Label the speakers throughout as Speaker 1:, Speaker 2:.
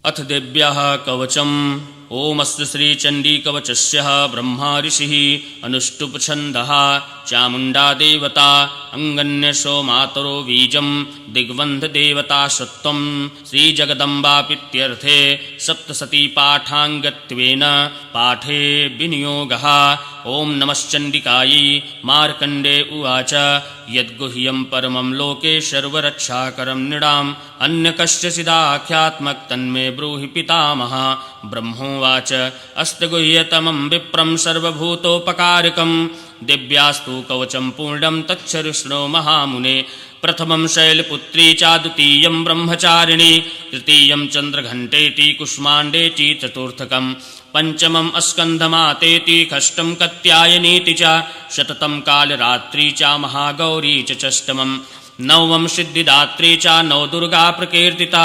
Speaker 1: अथ देव्याः कवचम्। ओमस्तु श्रीचण्डीकवचस्य ब्रह्मा ऋषिः अनुष्टुप्छन्दः चामुण्डा देवता अङ्गन्यशो मातरो बीजं दिग्बन्धदेवता सत्त्वं श्रीजगदम्बापीत्यर्थे सप्तशती पाठाङ्गत्वेन पाठे विनियोगः। ॐ नमश्चण्डिकायै। मार्कण्डे उवाच यद्गुह्यं परमं लोके सर्वरक्षाकरं नृणाम् अन्यकस्यचिदाख्यात्मक तन्मे ब्रूहि पितामह। ब्रह्मोवाच अस्त्युह्यतमं विप्रं सर्वभूतोपकारकं दिव्यास्तु कवचं पूर्णं तच्छृणु महामुने। प्रथमं शैलपुत्री च द्वितीयं ब्रह्मचारिणी तृतीयं चन्द्रघण्टेति कुष्माण्डेति चतुर्थकं पंचमं स्कन्धमातेति षष्ठं कात्यायनीति च शततं कालरात्रि च महागौरी च षष्ठमं नवमं सिद्धिदात्री च नवदुर्गा प्रकीर्तिता।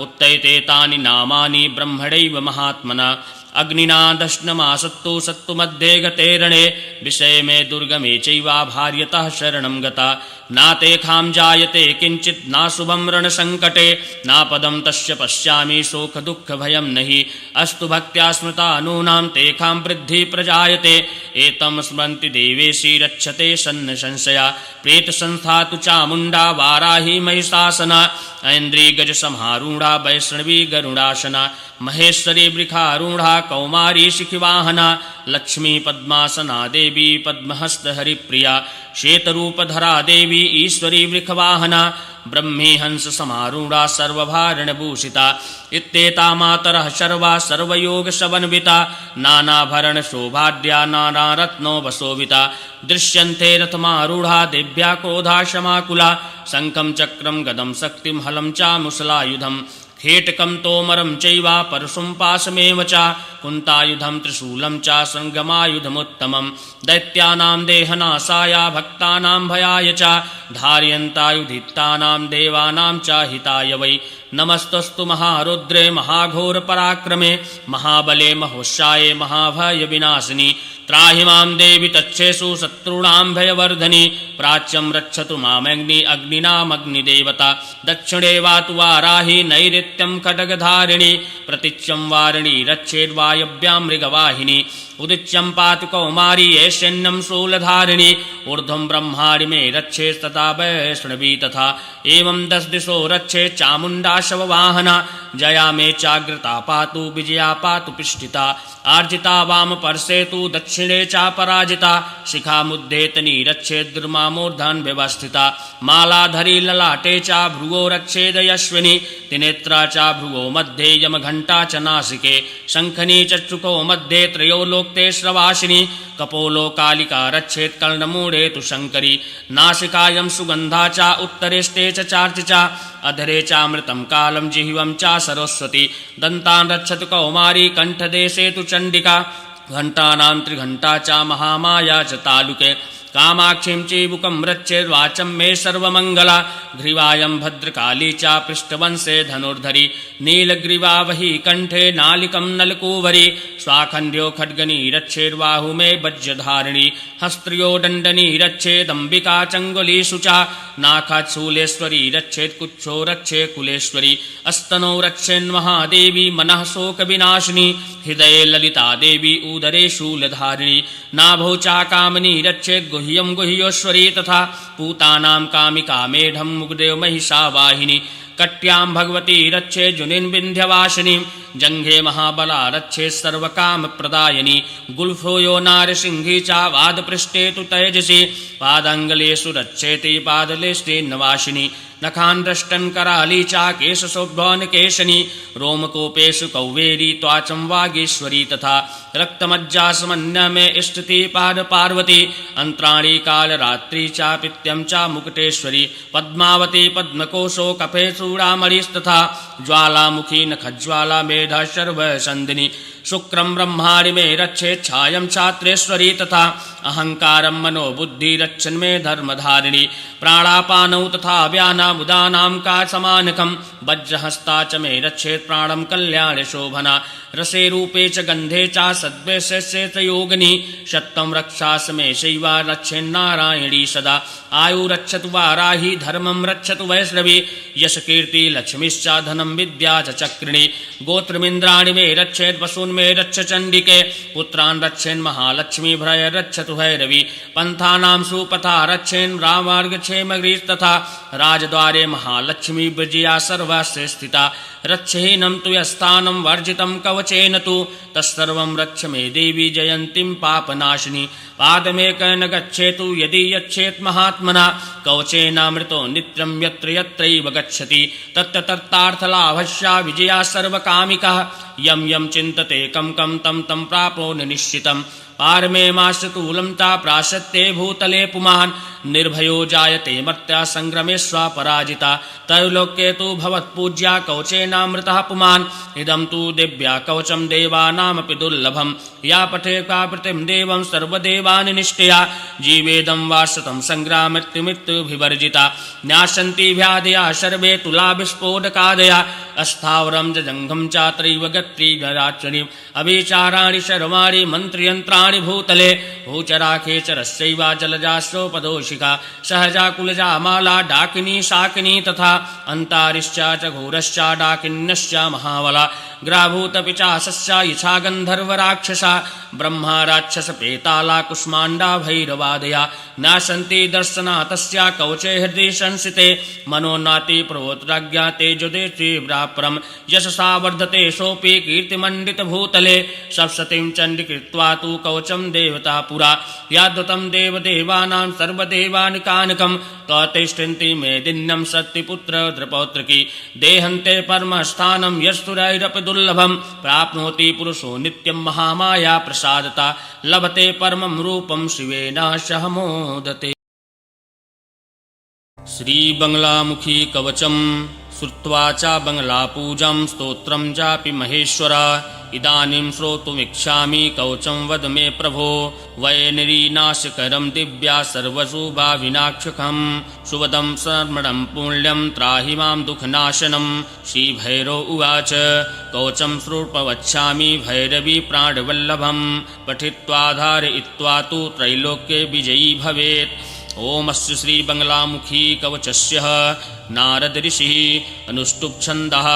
Speaker 1: उत्तैते तानि नामानि ब्रह्मणैव महात्मना। अग्निना दशनमासत्तु सत्तुमध्ये गते रणे विषये मे दुर्गमे चैवा भार्यतः शरणं गता। नातेखां जायते किञ्चित् नाशुभं रणसङ्कटे नापदं तस्य पश्यामि शोकदुःखभयं नहि। अस्तु भक्त्या स्मृता नूनां तेखां वृद्धि प्रजायते एतं स्मरन्ति देवेशी रक्षते सन्न संशया। प्रेतसंस्था तु चामुण्डा वाराही महिषासना ऐन्द्री गजसंहारूढा वैष्णवी गरुडासना महेश्वरी वृखारूढा कौमारी शिखिवाहना लक्ष्मी पद्मासना देवी पद्महस्तहरिप्रिया श्वेतरूपधरा देवी ईश्वरी वृखवाहना ब्रह्मी हंस समारूढ़ा सर्वभारणभूषिता। इत्येता मातरः सर्वा सर्वयोगसमन्विता नानाभरण शोभाढ्या नानारत्नो वशोभिता। दृश्यन्ते रथमारूढ़ा देव्या क्रोधा समाकुला शङ्खं चक्रं गदं शक्तिं हलं च मुसलायुधं खेटकं तोमरं चैव परशुं पाशमेव च कुन्तायुधं त्रिशूलं च संगमायुधमुत्तमं दैत्यानां देहनाशाय भक्तानां भयाय च धारयन्तायुधितानां देवानां च हिताय वै। नमस्तस्तु महारुद्रे महाघोरपराक्रमे महाबले महोत्साये महाभयविनाशिनि त्राहि मां देवि तच्छेषु शत्रूणां भयवर्धनि। प्राच्यं रक्षतु मामग्नि अग्निनामग्निदेवता दक्षिणे वा तु वाराहि नैऋत्यं खड्गधारिणि प्रतीच्यं वारिणि रक्षेद्वायव्यां मृगवाहिनी उदिच्यं पातु कौमारी ऐशन्यं शूलधारिणि ऊर्ध्वं ब्रह्माणि मे रक्षेस्तथा वैष्णवी तथा। एवं दश दिशो रक्षे चामुण्डा शववाहना जया मे चाग्रता पातु विजया पातु पृष्ठिता आर्जिता वाम पर्शे तु दक्षिणे च पराजिता शिखामुद्धेतनी रक्षेद्रुमामूर्धन् व्यवस्थिता मालाधरी ललाटे च भ्रुवो रक्षेदयश्विनी त्रिनेत्रा च भ्रुवो मध्ये यमघण्टा च नासिके शङ्खनी चक्षुको मध्ये त्रयोलोक्ते श्रवासिनी कपोलो कालिका रक्षेत् कर्णमूढे तु शङ्करी नासिकायं सुगन्धा च उत्तरेष्टे च चार्च च अधरे चामृतं कालं जिह्वं च सरस्वती दन्तान् रक्षतु कौमारी कण्ठदेशे तु चण्डिका घण्टानां त्रिघण्टा च महामाया च तालुके कामाक्षीं चेबुकं रक्षेद्वाचं मे सर्वमङ्गला ग्रीवायं भद्रकाली च पृष्ठवंशे धनुर्धरी नीलग्रीवा वही कण्ठे नालिकं नलकूवरी स्वाखण्ड्यो खड्गनी रक्षेद्बाहु मे वज्रधारिणी हस्त्र्यो दण्डनी रक्षेदम्बिका चङ्गुलीषु च नाखाच्छूलेश्वरी रक्षेत्कुच्छो रक्षे कुलेश्वरी अस्तनौ रक्षेन्महादेवी मनः शोकविनाशिनी हृदये ललिता देवी उदरे शूलधारिणी नाभौ च कामिनी रक्षेत् गुह्यं गुह्योश्वरी तथा पूतानां कामिका मेढं मुग्देव महिषावाहिनी कट्यां भगवती रक्षे जुनिन् विन्ध्यवासिनी जङ्घे महाबला रक्षे सर्वकामप्रदायिनी गुल्फो यो नारसिंही च वादपृष्ठे तु तेजसी पादाङ्गलेषु रक्षेति पादलेष्टे नवासिनी नखान् दृष्टन् कराली च केशशोभ्वान्केशनी रोमकोपेषु कौवेरी त्वाचं वागीश्वरी तथा रक्तमज्जासमन्य मे स्थिति पार्वती अन्त्राणी कालरात्रि च पित्यं च मुकुटेश्वरी पद्मावती पद्मकोशो कफे चूडामणिस्तथा ज्वालामुखी नखज्वाला मेधा सर्वसन्दिनी शुक्रं ब्रह्माणि मे रक्षेत् छायं छात्रेश्वरी तथा अहङ्कारं मनोबुद्धि रक्षन् मे धर्मधारिणी प्राणापानौ तथा व्यानामुदानां का समानकं वज्रहस्ता च मे रक्षेत् प्राणं कल्याणशोभना रसे रूपे च गन्धे च सद्वेशस्य च योगिनी शक्तं रक्षास मे शैवा रक्षेन्नारायणी सदा आयु रक्षतु वाराही धर्मं रक्षतु वैष्णवी यश कीर्ति लक्ष्मीश्च धनं दर्शनं विद्या च चक्रिणी गोत्रमिन्द्राणि मे रक्षेत् वसून् मे रक्ष चण्डिके पुत्रान् रक्षेन् महालक्ष्मी भ्रय रक्षतु भैरवी पन्थानां सुपथा रक्षेन् रामार्गक्षेमग्रीस्तथा राजद्वारे महालक्ष्मी विजया सर्वस्य स्थिता रक्षहीनं तु यस्थानं वर्जितं कवचेन तु तत्सर्वं रक्ष मे देवी जयन्तीं पापनाशिनी पादमेकेन गच्छेतु यदि यच्छेत् महात्मना कवचेनामृतो नित्यं यत्र यत्रैव गच्छति तत्र तत्रार्थलाभस्या विजया सर्वकामिकः यं यं चिन्तते कं कं तं तं प्राप्नोति निश्चितम् पारमे मास्तूलं ता प्राशत्ये भूतले पुमान् निर्भयो जायते मर्त्या संग्रमे स्वपराजिता त्रैलोक्ये तु भवत्पूज्या कवचेनामृतः पुमान् इदं तु दिव्या कवचं देवानामपि दुर्लभं या पठे काप्रतिं देवं सर्वदेवानि निष्ठया जीवेदं वा शतं संग्रामृत्युमृत्युभिवर्जिता न्यासन्ति व्याधया सर्वे तुलाविस्फोटकादया अस्थावरं जजङ्घं चात्रैव गत्रीगराचरीम् अभिचाराणि सर्वाणि मन्त्रयन्त्राणि भूतले भूचराखेचरस्यैव जलजास्रोपदोषिका सहजा कुलजा माला डाकिनी शाकिनी तथा अन्तारिश्चा च घोरश्चा डाकिन्यश्च महाबला ग्राभूतपिचासस्या यथा गन्धर्वराक्षसा ब्रह्मा राक्षस प्रेताला कुष्माण्डा भैरवादया नाशन्ति दर्शना तस्या कवचे हृदि संसिते मनोनाति प्रवोत्राज्ञा तेजोदे तीव्रापरं यशसा वर्धते सोऽपि कीर्तिमण्डितभूतले सप्ततिं चण्डीकृत्वा तु कवचं देवता पुरा याद्वतं देवदेवानां सर्वदेवानि कानकं ततिष्ठन्ति मेदिन्यं सत्यपुत्र द्रपौत्रकी देहन्ते परमस्थानं यस्तुरैरपि दुर्लभं प्राप्नोति पुरुषो नित्यं महामाया प्रसादता लभते परमं रूपं शिवेन सह मोदते। श्रीबङ्गलामुखी कवचं श्रुत्वा च बङ्गलापूजं स्तोत्रं चापि महेश्वरा इदानीं श्रोतुमिच्छामि कवचं वद मे प्रभो वैनिरीनाशकरं दिव्या सर्वशुभाविनाक्षकं सुवदं सर्मणं पुण्यं त्राहि मां दुःखनाशनं श्रीभैरव उवाच कवचं श्रुत्ववच्छामि भैरवी प्राणवल्लभं पठित्वा धारयित्वा तु त्रैलोक्ये विजयी भवेत्। ओमस्य श्रीबङ्गलामुखी कवचस्य नारद ऋषिः अनुष्टुप्छन्दः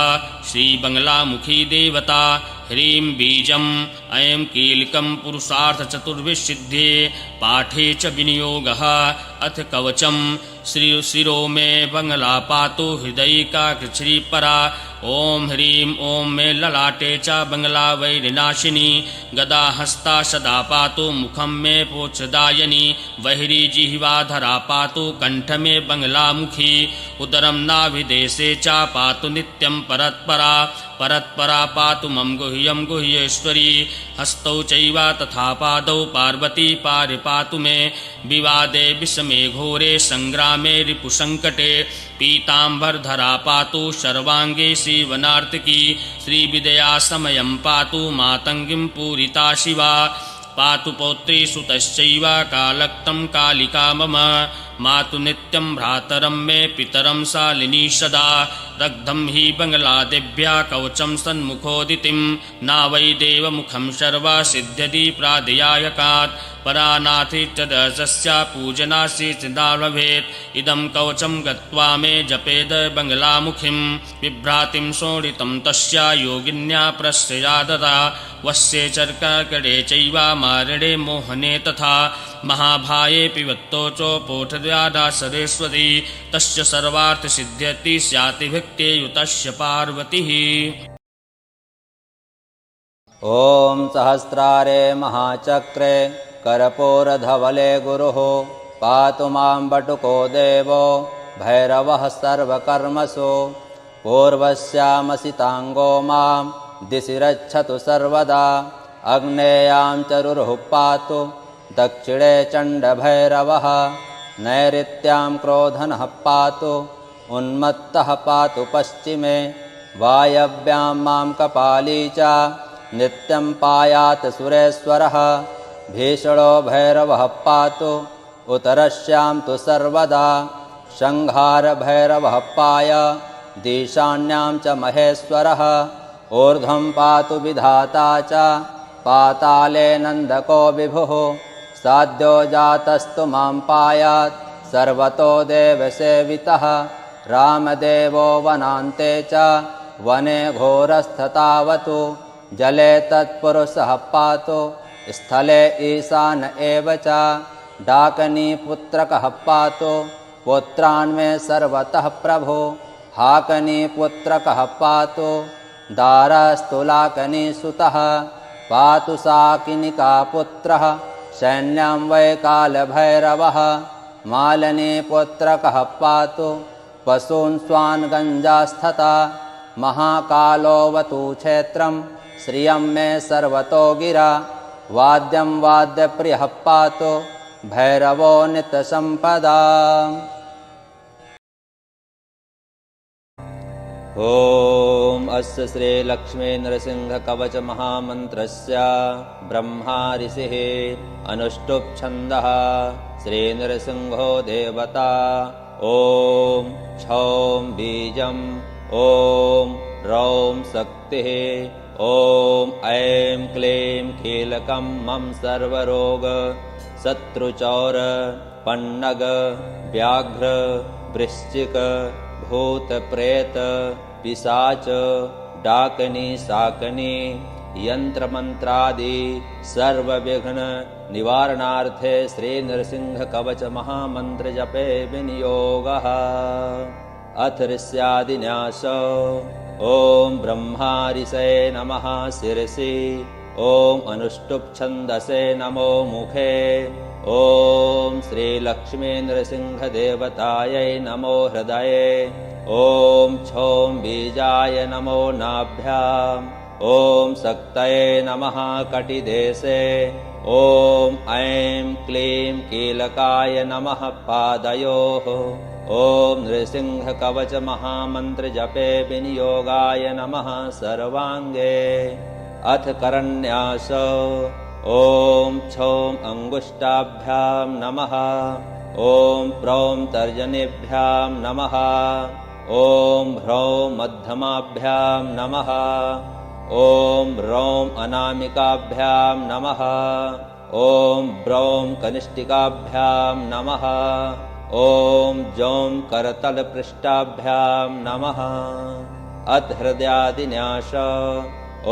Speaker 1: श्रीबङ्गलामुखी देवता ह्रीं बीजम् अयं कीलकं पुरुषार्थचतुर्विसिद्धे पाठे च विनियोगः अथ कवचं शिरो मे बङ्गला पातु हृदयिकाकृच्छ्रीपरा ॐ ह्रीं ॐ मे ललाटे च बङ्गला वैरिनाशिनी गदा हस्ता सदा पातु मुखं मे पोच्छदायिनी वह्री जिह्वाधरा पातु कण्ठ मे बङ्गलामुखी उदरं नाभिदेशे च पातु नित्यं परत्परा परत्परा पातु मम गुह्यं गुह्येश्वरी हस्तौ चैव तथा पादौ पार्वती पारिपातु मे विवादे विषमे घोरे संग्रामे रिपुसङ्कटे पीताम्बरधरा पातु सर्वाङ्गे शिवनार्तिकी श्रीविदया समयं पातु मातङ्गीं पूरिता शिवा पातु पौत्री सुतश्चैव कालक्तं कालिका मम मातु नित्यं भ्रातरं मे पितरं शालिनी सदा दग्धं हि बङ्गलादेव्या कवचं सन्मुखोदितिं न वै देवमुखं सर्वा सिद्ध्यति प्रादयायकात् परानाथि च दशस्य पूजनासि चिदा भवेत् इदं कवचं गत्वा मे जपेद बङ्गलामुखीं बिभ्रातिं शोणितं तस्य योगिन्या प्रश्रया ददा वस्ये चर्ककटे चैव मारणे मोहने तथा महाभाये पिबत्तो चोपोषद्वारा सरेस्वती तस्य सर्वार्थसिद्ध्यति स्यातिभिक्ते युतस्य पार्वतीः।
Speaker 2: ॐ सहस्रारे महाचक्रे कर्पूरधवले गुरुः पातु मां बटुको देवो भैरवः सर्वकर्मसु पूर्वस्यामसिताङ्गो मां दिशि रक्षतु सर्वदा अग्नेयां चरुरुः पातु दक्षिणे चण्डभैरवः नैऋत्यां क्रोधनः पातु उन्मत्तः पातु पश्चिमे वायव्यां मां कपाली च नित्यं पायात् सुरेश्वरः भीषणो भैरवः पातु उत्तरस्यां तु सर्वदा संहारभैरवः पाय दीशान्यां च महेश्वरः ऊर्ध्वं पातु विधाता च पाताले नन्दको विभुः साध्यो जातस्तु मां पायात् सर्वतो देवसेवितः रामदेवो वनान्ते च वने घोरस्थतावतु जले तत्पुरुषः पातु स्थले ईशान एव च डाकनीपुत्रकः पातु पुत्रान् मे सर्वतः प्रभो हाकनीपुत्रकः पातु दारस्तुलाकनीसुतः पातु शाकिनिकापुत्रः सैन्यं वै कालभैरवः मालिनीपुत्रकः पातु पशून् स्वान् गञ्जास्थता महाकालोऽवतु क्षेत्रं श्रियं मे सर्वतो गिरा वाद्यं वाद्यप्रियः पातु भैरवो नित्यसम्पदा। ॐ अस्य श्रीलक्ष्मी नृसिंहकवच महामन्त्रस्य ब्रह्मा ऋषिः अनुष्टुप् छन्दः श्रीनृसिंहो देवता। ॐ क्षौं बीजं ॐ रौं शक्तिः ॐ ऐं क्लीं कीलकं मम सर्वरोग शत्रुचौर पन्नग व्याघ्र वृश्चिक भूत प्रेत पिशाच डाकनी शाकनी यंत्र मंत्रादि सर्वविघ्न निवारणार्थे श्री नृसिंह कवच महामंत्र जपे विनियोगः। अथ ऋष्यादिन्यास ओम ब्रह्मा ऋषये नमः शिरसि ओम अनुष्टुप् छन्दसे नमो मुखे ओम श्री लक्ष्मी नृसिंह देवतायै नमो हृदये ओम क्षौं बीजाय नमो नाभ्याम् ओम शक्तये नमः कटिदेशे ओम ऐं क्लीं कीलकाय नमः पादयोः ओम नृसिंह कवच महामंत्र जपे विनियोगाय नमः सर्वांगे। अथ करन्यास ओम क्षौं अंगुष्ठाभ्यां नमः ओम प्रौं तर्जनीभ्यां नमः ओम ह्रौं मध्यमाभ्यां नमः ओम रौं अनामिकाभ्यां नमः ओम ब्रौं कनिष्ठिकाभ्यां नमः ओम जौं करतलपृष्ठाभ्यां नमः। अथ हृदयादिन्यास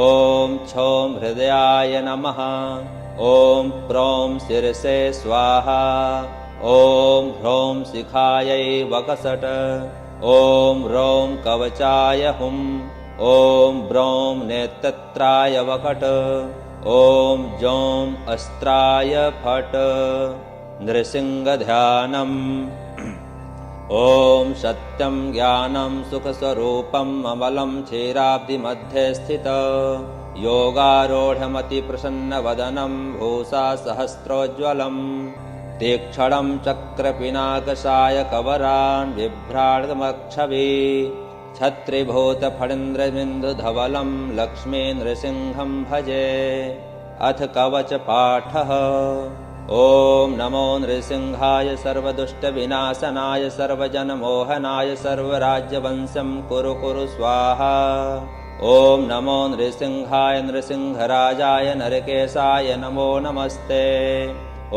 Speaker 2: ओम क्षौं हृदयाय नमः ओम प्रौं शिरसे स्वाहा ओम ह्रौं शिखायै वकसट ओम रौं कवचाय हुम् ओम ब्रौं नेत्रत्राय वकट ओम जौं अस्त्राय फट। नृसिंहध्यानम् ओम सत्यं ज्ञानं सुखस्वरूपम् अमलं क्षीराब्धिमध्ये स्थित योगारूढमतिप्रसन्नवदनं भूषा सहस्रोज्ज्वलम् तीक्ष्णं चक्रपिनाकसायकवरान् बिभ्राणमक्षभि छत्रिभूतफणीन्द्रबिन्दुधवलं लक्ष्मी नृसिंहं भजे। अथ कवचपाठः ओम नमो नृसिंहाय सर्वदुष्टविनाशनाय सर्वजनमोहनाय सर्वराज्यवंशं कुरु कुरु स्वाहा ओम नमो नृसिंहाय नृसिंहराजाय नरकेशाय नमो नमस्ते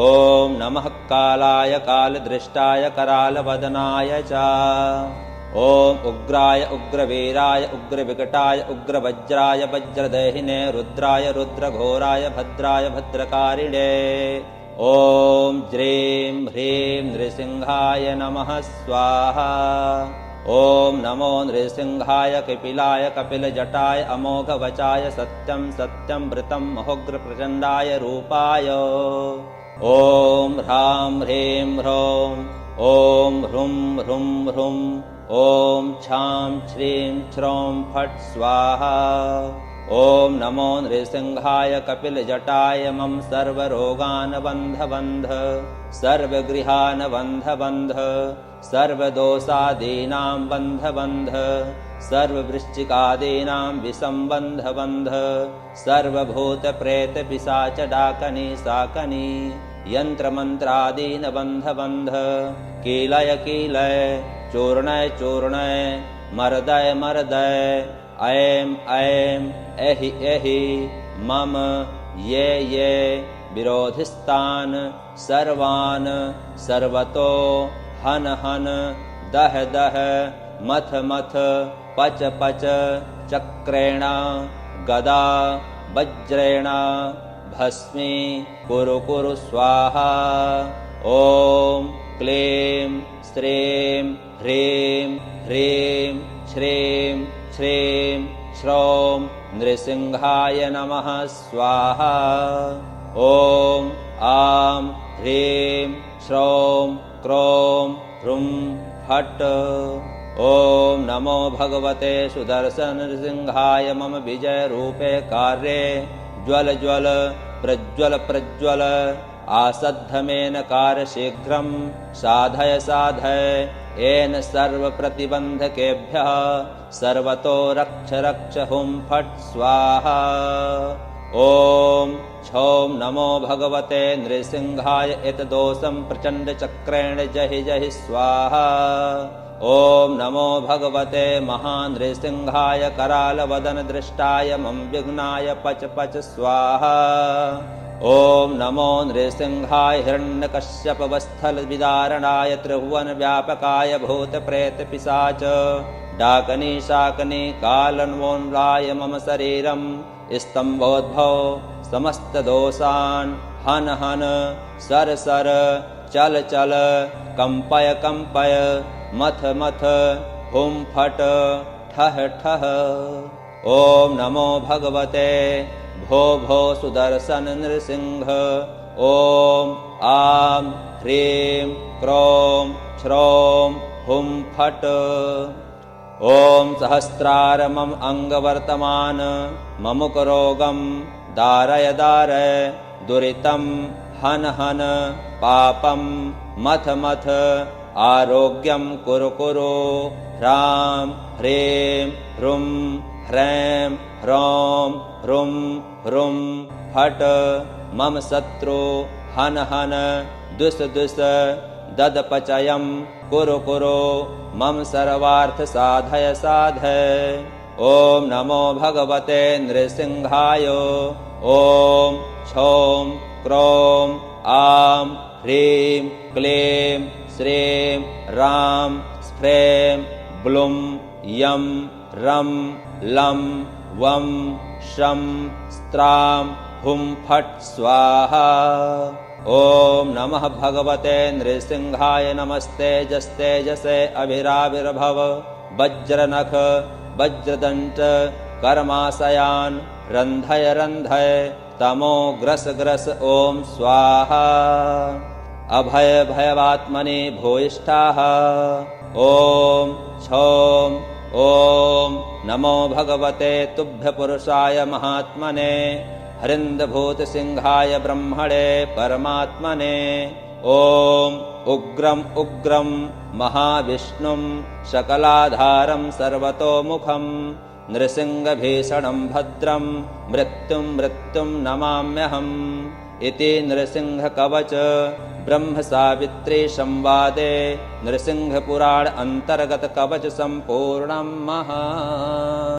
Speaker 2: ओम नमः कालाय कालदृष्टाय करालवदनाय च ओम उग्राय उग्रवीराय उग्रविकटाय उग्रवज्राय वज्रदेहिने रुद्राय रुद्रघोराय भद्राय भद्रकारिणे ओम ज्रीं ह्रीं नृसिंहाय नमः स्वाहा ओम नमो नृसिंहाय कपिलाय कपिलजटाय अमोघवचाय सत्यं सत्यं वृतं महोग्रप्रचण्डाय रूपाय ओम ह्रां ह्रीं ह्रौं ओम ह्रुं ह्रुं ह्रुं ओम छां श्रीं श्रौं फट् स्वाहा ओम नमो नृसिंहाय कपिलजटाय मम सर्वरोगान् बन्ध बन्ध सर्वगृहान् बन्ध बन्ध सर्वदोषादीनां बन्ध बन्ध सर्ववृश्चिकादीनां विषं बन्ध बन्ध सर्वभूतप्रेतपिशाच डाकनी शाकनी यन्त्रमन्त्रादीन् बन्ध बन्ध कीलय कीलय चूर्णय चूर्णय मर्दय मर्दय ऐं ऐं एहि एहि मम ये ये विरोधिस्तान् सर्वान् सर्वतो हन हन दह दह मथ मथ पच पच चक्रेण गदा वज्रेण भस्मी कुरु कुरु स्वाहा। ॐ क्लीं श्रीं ह्रीं ह्रीं श्रीं श्रीं श्रौं नृसिंहाय नमः स्वाहा। ॐ आं ह्रीं श्रौं क्रों ह्रूं फट्। ॐ नमो भगवते सुदर्शन नृसिंहाय मम विजयरूपे कार्ये ज्वल ज्वल प्रज्वल प्रज्वल आसद्धमेनकार शीघ्रं साधय साधय येन सर्वप्रतिबन्धकेभ्यः सर्वतो रक्ष रक्ष हुं फट् स्वाहा। ॐ छौं नमो भगवते नृसिंहाय एतदोषं प्रचण्डचक्रेण जहि जहि स्वाहा। ॐ नमो भगवते महानृसिंहाय करालवदनदृष्टाय मम विघ्नाय पच पच स्वाहा। ॐ नमो नृसिंहाय हिरण्यकश्यपवस्थलविदारणाय त्रिभुवनव्यापकाय भूतप्रेतपिशाच डाकनी शाकनी कालन्वोन्लाय मम शरीरं स्तम्भोद्भव समस्तदोषान् हन हन सर सर चल चल कंपय कंपय मथ मथ हुं फट् ठः ठः। ॐ नमो भगवते भो भो सुदर्शन नृसिंह। ॐ आं ह्रीं क्रों श्रौं हुं फट्। ॐ सहस्रार मम अंगवर्तमान ममुकरोगं दारय दारय दुरितं हन हन पापं मथ मथ आरोग्यं कुरु कुरु। ह्रां ह्रीं ह्रूं ह्रैं ह्रौं ह्रूं ह्रूं फट्। मम शत्रु हन हन दुष दुष ददपचयं कुरु कुरु मम सर्वार्थ साधय साधय। ॐ नमो भगवते नृसिंहाय। ॐ छौं क्रों आं ह्रीं क्लीं श्रीं रां स्फ्रें ब्लुं यं रं लं वं शं स्त्रां हुं फट् स्वाहा। ॐ नमः भगवते नृसिंहाय नमस्तेजस्तेजसे अभिराविर्भव वज्रनख वज्रदंत कर्माशयान् रन्धय रन्धय तमो ग्रस ग्रस ॐ स्वाहा। अभय भयवात्मने भूयिष्ठाः। ॐ छौं ॐ नमो भगवते तुभ्यपुरुषाय महात्मने हरिन्दभूतसिंहाय ब्रह्मणे परमात्मने। ॐ उग्रं उग्रं महाविष्णुं सकलाधारं सर्वतोमुखं नृसिंहभीषणं भद्रं मृत्युं मृत्युं नमाम्यहम्। इति नृसिंहकवच ब्रह्मसावित्री संवादे नृसिंहपुराण अंतर्गत कवच संपूर्णम्।